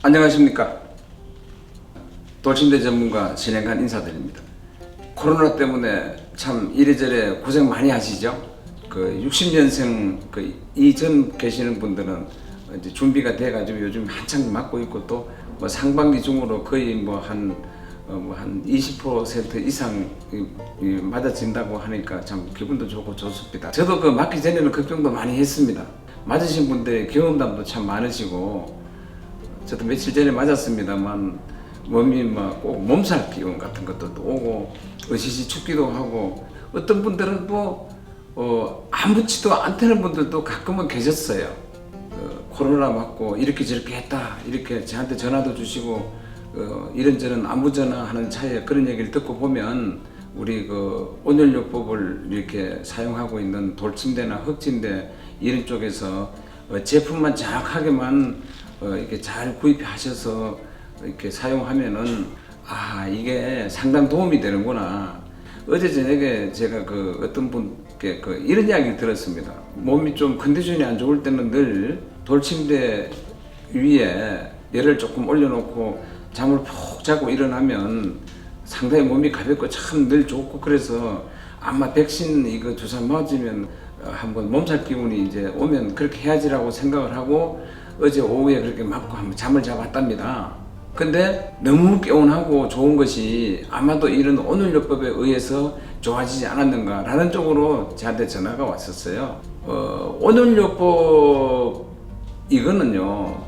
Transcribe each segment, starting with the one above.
안녕하십니까. 돌침대 전문가 신행관 인사드립니다. 코로나 때문에 참 이래저래 고생 많이 하시죠. 60년생 이전 계시는 분들은 이제 준비가 돼가지고 요즘 한창 맞고 있고 또 뭐 상반기 중으로 거의 한 20% 이상 맞아진다고 하니까 참 기분도 좋고 좋습니다. 저도 맞기 전에는 걱정도 많이 했습니다. 맞으신 분들의 경험담도 참 많으시고, 저도 며칠 전에 맞았습니다만 몸이 꼭 몸살 기운 같은 것도 오고 으시시 춥기도 하고, 어떤 분들은 아무렇지도 않다는 분들도 가끔은 계셨어요. 코로나 맞고 이렇게 저렇게 했다 이렇게 저한테 전화도 주시고 이런저런 안부 전화하는 차에 그런 얘기를 듣고 보면 우리 온열요법을 이렇게 사용하고 있는 돌침대나 흙침대 이런 쪽에서 제품만 정확하게만 이렇게 잘 구입하셔서 이렇게 사용하면은 이게 상당 도움이 되는구나. 어제 저녁에 제가 어떤 분께 이런 이야기를 들었습니다. 몸이 좀 컨디션이 안 좋을 때는 늘 돌침대 위에 열을 조금 올려놓고 잠을 푹 자고 일어나면 상당히 몸이 가볍고 참 늘 좋고, 그래서 아마 백신 이거 주사 맞으면 한번 몸살 기운이 이제 오면 그렇게 해야지라고 생각을 하고 어제 오후에 그렇게 맞고 한번 잠을 잡았답니다. 근데 너무 개운하고 좋은 것이 아마도 이런 온열요법에 의해서 좋아지지 않았는가라는 쪽으로 저한테 전화가 왔었어요. 온열요법 이거는요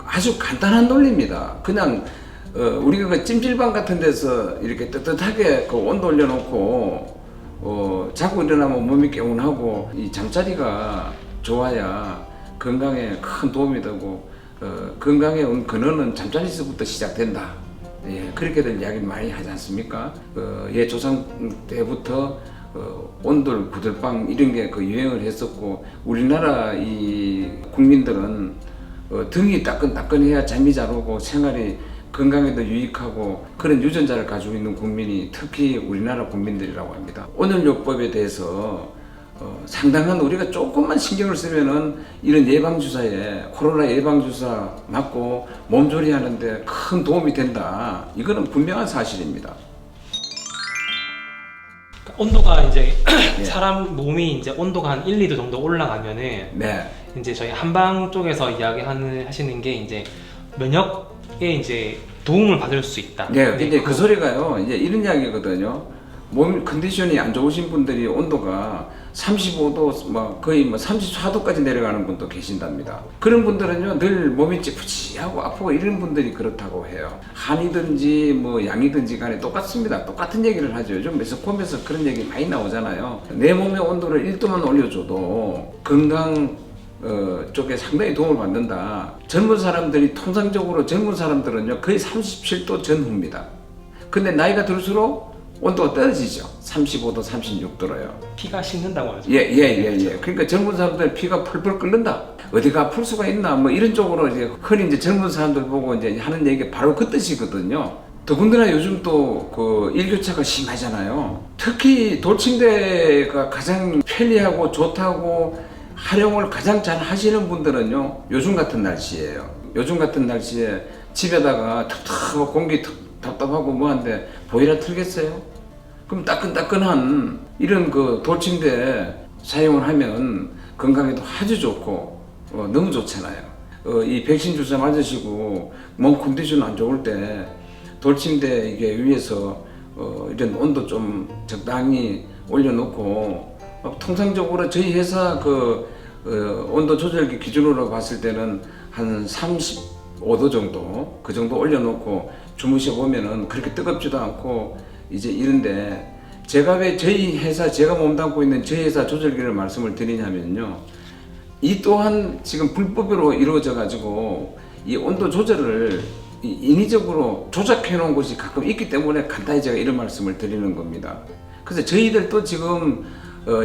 아주 간단한 논리입니다. 그냥 우리가 찜질방 같은 데서 이렇게 뜨뜻하게 온도 올려놓고 자고 일어나면 몸이 개운하고 이 잠자리가 좋아야 건강에 큰 도움이 되고, 건강의 근원은 잠자리에서부터 시작된다. 그렇게들 이야기 많이 하지 않습니까? 조상 때부터 온돌, 구들방 이런 게 유행을 했었고, 우리나라 이 국민들은 등이 따끈따끈해야 잠이 잘 오고 생활이 건강에도 유익하고 그런 유전자를 가지고 있는 국민이 특히 우리나라 국민들이라고 합니다. 온열요법에 대해서 상당한 우리가 조금만 신경을 쓰면은 이런 예방주사에 코로나 예방주사 맞고 몸조리 하는데 큰 도움이 된다. 이거는 분명한 사실입니다. 온도가 이제 네. 사람 몸이 이제 온도가 한 1, 2도 정도 올라가면은 네. 이제 저희 한방 쪽에서 하시는 게 이제 면역에 이제 도움을 받을 수 있다. 네, 근데 그 소리가요, 이제 이런 이야기거든요. 몸 컨디션이 안 좋으신 분들이 온도가 35도, 거의 34도까지 내려가는 분도 계신답니다. 그런 분들은요, 늘 몸이 찌푸치하고 아프고 이런 분들이 그렇다고 해요. 한이든지 양이든지 간에 똑같습니다. 똑같은 얘기를 하죠. 요즘 매스컴에서 그런 얘기 많이 나오잖아요. 내 몸의 온도를 1도만 올려줘도 건강 쪽에 상당히 도움을 받는다. 젊은 사람들이 통상적으로 젊은 사람들은요 거의 37도 전후입니다. 근데 나이가 들수록 온도가 떨어지죠. 35도, 36도로요. 피가 식는다고 하죠. 예. 그러니까 젊은 사람들 피가 펄펄 끓는다. 어디가 아플 수가 있나? 이런 쪽으로 이제 흔히 이제 젊은 사람들 보고 이제 하는 얘기가 바로 그 뜻이거든요. 더군다나 요즘 또 일교차가 심하잖아요. 특히 돌침대가 가장 편리하고 좋다고 활용을 가장 잘 하시는 분들은요 요즘 같은 날씨예요. 요즘 같은 날씨에 집에다가 텁텁하고 공기 답답하고 뭐한데 보일러 틀겠어요? 그럼 따끈따끈한 이런 돌침대 사용을 하면 건강에도 아주 좋고 너무 좋잖아요. 이 백신 주사 맞으시고 몸 컨디션 안 좋을 때 돌침대 이게 위에서 이런 온도 좀 적당히 올려놓고, 통상적으로 저희 회사 온도 조절기 기준으로 봤을 때는 한 35도 정도 그 정도 올려놓고 주무셔 보면은 그렇게 뜨겁지도 않고 이제 이런데, 제가 왜 저희 회사 제가 몸담고 있는 저희 회사 조절기를 말씀을 드리냐면요, 이 또한 지금 불법으로 이루어져 가지고 이 온도 조절을 인위적으로 조작해 놓은 곳이 가끔 있기 때문에 간단히 제가 이런 말씀을 드리는 겁니다. 그래서 저희들도 지금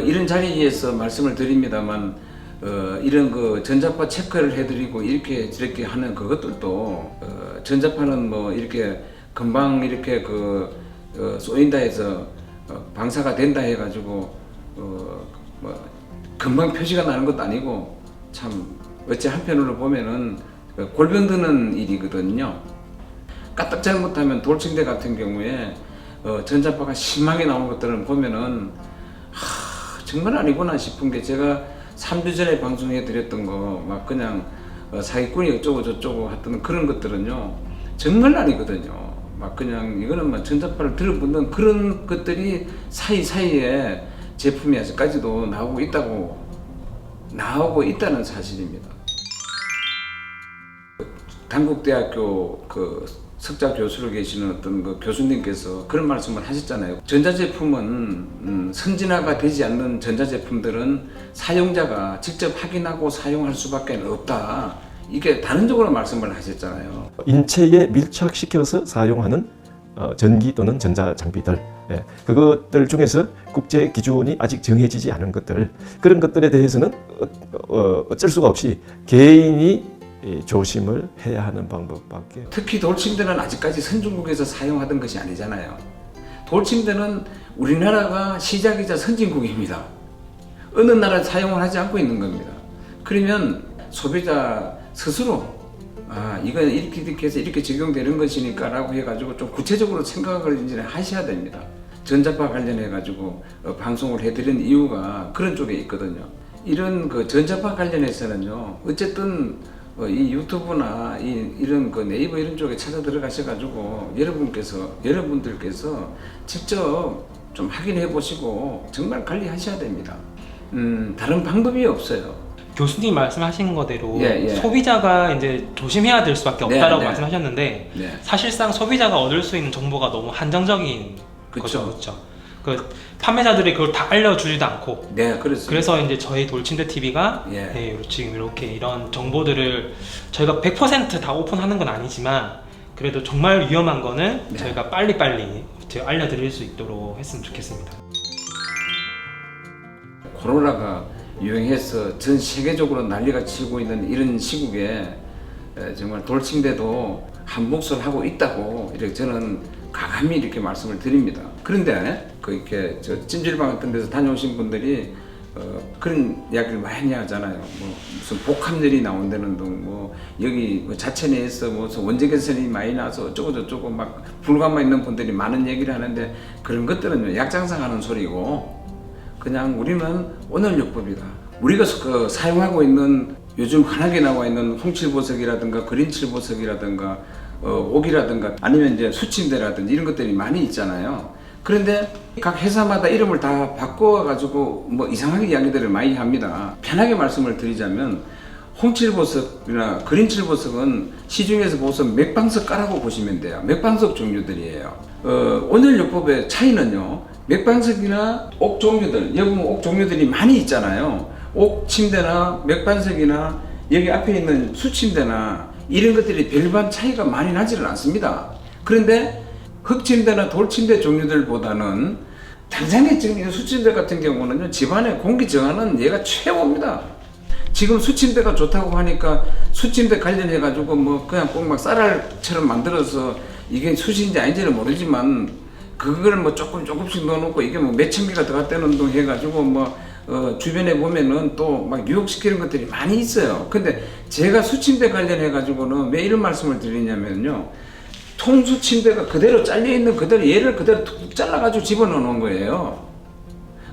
이런 자리에서 말씀을 드립니다만 이런 전자파 체크를 해드리고 이렇게 저렇게 하는 그것들도 전자파는 이렇게 금방 이렇게 쏘인다 해서 방사가 된다 해가지고 금방 표시가 나는 것도 아니고, 참 어찌 한편으로 보면은 골병 드는 일이거든요. 까딱 잘못하면 돌침대 같은 경우에 전자파가 심하게 나오는 것들을 보면은 정말 아니구나 싶은 게, 제가 3주 전에 방송해 드렸던 거 막 그냥 사기꾼이 어쩌고 저쩌고 했던 그런 것들은요 정말 아니거든요. 막 그냥 이거는 막 전자파를 들어붙는 그런 것들이 사이사이에 제품이 아직까지도 나오고 있다는 사실입니다. 단국대학교 그 석좌 교수로 계시는 어떤 그 교수님께서 그런 말씀을 하셨잖아요. 전자제품은 선진화가 되지 않는 전자제품들은 사용자가 직접 확인하고 사용할 수밖에 없다. 이게 다른적으로 말씀을 하셨잖아요. 인체에 밀착시켜서 사용하는 전기 또는 전자장비들, 그것들 중에서 국제 기준이 아직 정해지지 않은 것들, 그런 것들에 대해서는 어쩔 수가 없이 개인이 조심을 해야 하는 방법밖에. 특히 돌침대는 아직까지 선진국에서 사용하던 것이 아니잖아요. 돌침대는 우리나라가 시작이자 선진국입니다. 어느 나라 사용을 하지 않고 있는 겁니다. 그러면 소비자 스스로 이건 이렇게 해서 이렇게 적용되는 것이니까 라고 해가지고 좀 구체적으로 생각을 이제 하셔야 됩니다. 전자파 관련해가지고 방송을 해드린 이유가 그런 쪽에 있거든요. 이런 그 전자파 관련해서는요, 어쨌든 이 유튜브나 이런 그 네이버 이런 쪽에 찾아 들어가셔가지고 여러분들께서 직접 좀 확인해 보시고 정말 관리하셔야 됩니다. 다른 방법이 없어요. 교수님 말씀하신 거대로 예. 소비자가 이제 조심해야 될 수밖에 없다라고 네. 말씀하셨는데, 네. 사실상 소비자가 얻을 수 있는 정보가 너무 한정적인 그쵸. 거죠. 그 판매자들이 그걸 다 알려주지도 않고. 네, 그렇습니다. 그래서 이제 저희 돌침대 TV가 지금 이렇게 이런 정보들을 저희가 100% 다 오픈하는 건 아니지만, 그래도 정말 위험한 거는 저희가 빨리빨리 알려드릴 수 있도록 했으면 좋겠습니다. 코로나가 유행해서 전 세계적으로 난리가 치고 있는 이런 시국에 정말 돌침대도 한 몫을 하고 있다고 이렇게 저는 가감히 이렇게 말씀을 드립니다. 그런데 이렇게 찜질방 같은 데서 다녀오신 분들이 그런 이야기를 많이 하잖아요. 뭐 무슨 복합열이 나온다는 등, 뭐 여기 자체 내에서 무슨 원자 개선이 많이 나서 어쩌고 저쩌고 막 불감만 있는 분들이 많은 얘기를 하는데, 그런 것들은 약장사하는 소리고, 그냥 우리는 오늘요법이다. 우리가 사용하고 있는 요즘 흔하게 나와 있는 홍칠보석이라든가 그린칠보석이라든가 옥이라든가 아니면 이제 수침대라든지 이런 것들이 많이 있잖아요. 그런데 각 회사마다 이름을 다 바꿔가지고 뭐 이상하게 이야기들을 많이 합니다. 편하게 말씀을 드리자면 홍칠보석이나 그린칠보석은 시중에서 보면 맥방석 까라고 보시면 돼요. 맥방석 종류들이에요. 오늘요법의 차이는요, 맥방석이나 옥 종류들, 여기 옥 종류들이 많이 있잖아요. 옥 침대나 맥반석이나 여기 앞에 있는 수침대나 이런 것들이 별반 차이가 많이 나지는 않습니다. 그런데 흙침대나 돌침대 종류들보다는 당장에 지금 이 수침대 같은 경우는요, 집안의 공기 정화는 얘가 최고입니다. 지금 수침대가 좋다고 하니까 수침대 관련해 가지고 뭐 그냥 꼭 막 쌀알처럼 만들어서 이게 숯인지 아닌지는 모르지만 그걸 뭐 조금씩 넣어놓고 이게 뭐 몇천 개가 들어갔다는 둥 해가지고 뭐 주변에 보면은 또 막 유혹시키는 것들이 많이 있어요. 근데 제가 수침대 관련해 가지고는 왜 이런 말씀을 드리냐면요, 통수침대가 그대로 잘려있는 그대로 얘를 그대로 툭툭 잘라가지고 집어넣어 놓은 거예요.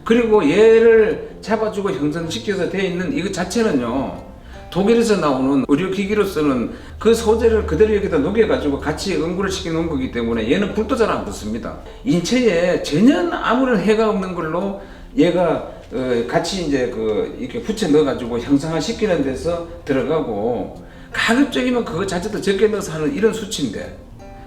그리고 얘를 잡아주고 형성시켜서 되어 있는 이거 자체는요, 독일에서 나오는 의료기기로서는 그 소재를 그대로 여기다 녹여가지고 같이 응고를 시켜 놓은 거기 때문에 얘는 불도 잘 안 붙습니다. 인체에 전혀 아무런 해가 없는 걸로 얘가 같이 이제 이렇게 붙여 넣어가지고 형상화 시키는 데서 들어가고, 가급적이면 그거 자체도 적게 넣어서 하는 이런 수치인데,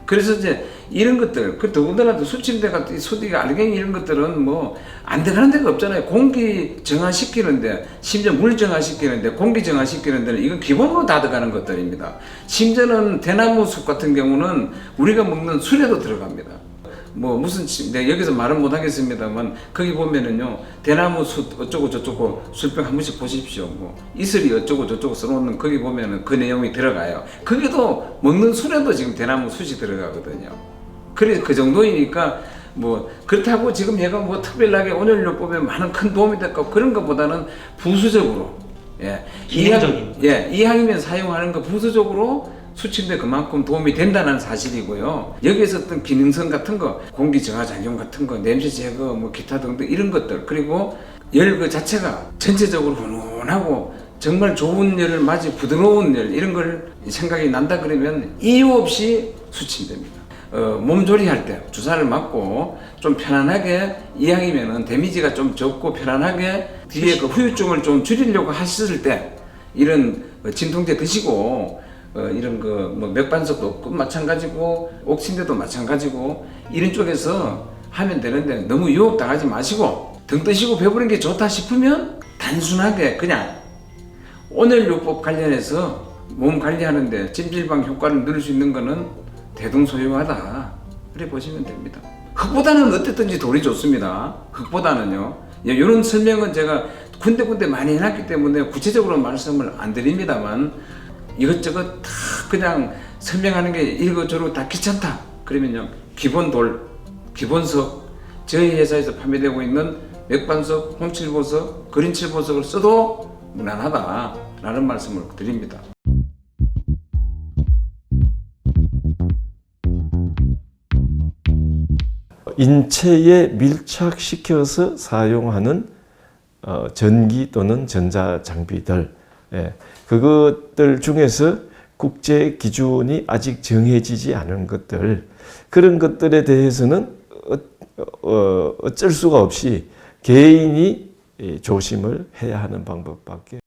그래서 이제 이런 것들, 더군다나 수침대 같은 수디가 알갱이 이런 것들은 뭐 안 들어가는 데가 없잖아요. 공기 정화시키는데, 심지어 물 정화시키는데, 공기 정화시키는 데는 이건 기본으로 다 들어가는 것들입니다. 심지어는 대나무 숲 같은 경우는 우리가 먹는 술에도 들어갑니다. 뭐 무슨 내가 여기서 말은 못 하겠습니다만, 거기 보면은요, 대나무 숯 어쩌고 저쩌고 술병 한 번씩 보십시오. 뭐 이슬이 어쩌고 저쩌고 써놓는 거기 보면은 그 내용이 들어가요. 거기도 먹는 술에도 지금 대나무 숯이 들어가거든요. 그래 그 정도이니까 뭐 그렇다고 지금 얘가 뭐 특별하게 온열요법에 많은 큰 도움이 될까 그런 것보다는 부수적으로 예. 기능적인. 이항이면 사용하는 거 부수적으로 수치인데 그만큼 도움이 된다는 사실이고요. 여기에서 어떤 기능성 같은 거, 공기 정화 작용 같은 거, 냄새 제거, 뭐 기타 등등 이런 것들, 그리고 열 그 자체가 전체적으로 훈훈하고 정말 좋은 열을 맞이 부드러운 열 이런 걸 생각이 난다 그러면 이유 없이 수치됩니다. 몸조리할 때 주사를 맞고 좀 편안하게 이항이면은 데미지가 좀 적고 편안하게 뒤에 그 후유증을 좀 줄이려고 하셨을 때 이런 진통제 드시고 이런 그 뭐 맥반석도 마찬가지고 옥신대도 마찬가지고 이런 쪽에서 하면 되는데 너무 유혹당하지 마시고 등 뜨시고 배부른 게 좋다 싶으면 단순하게 그냥 온열요법 관련해서 몸 관리하는데 찜질방 효과를 누릴 수 있는 거는 대동소이하다 그래 보시면 됩니다. 흙보다는 어쨌든지 돌이 좋습니다. 흙보다는요. 이런 설명은 제가 군데군데 많이 해놨기 때문에 구체적으로 말씀을 안 드립니다만 이것저것 다 그냥 설명하는 게 이것저것 다 귀찮다 그러면요 기본 돌, 기본석 저희 회사에서 판매되고 있는 맥반석, 홍칠보석, 그린칠보석을 써도 무난하다 라는 말씀을 드립니다. 인체에 밀착시켜서 사용하는 전기 또는 전자 장비들, 그것들 중에서 국제 기준이 아직 정해지지 않은 것들, 그런 것들에 대해서는 어쩔 수가 없이 개인이 조심을 해야 하는 방법밖에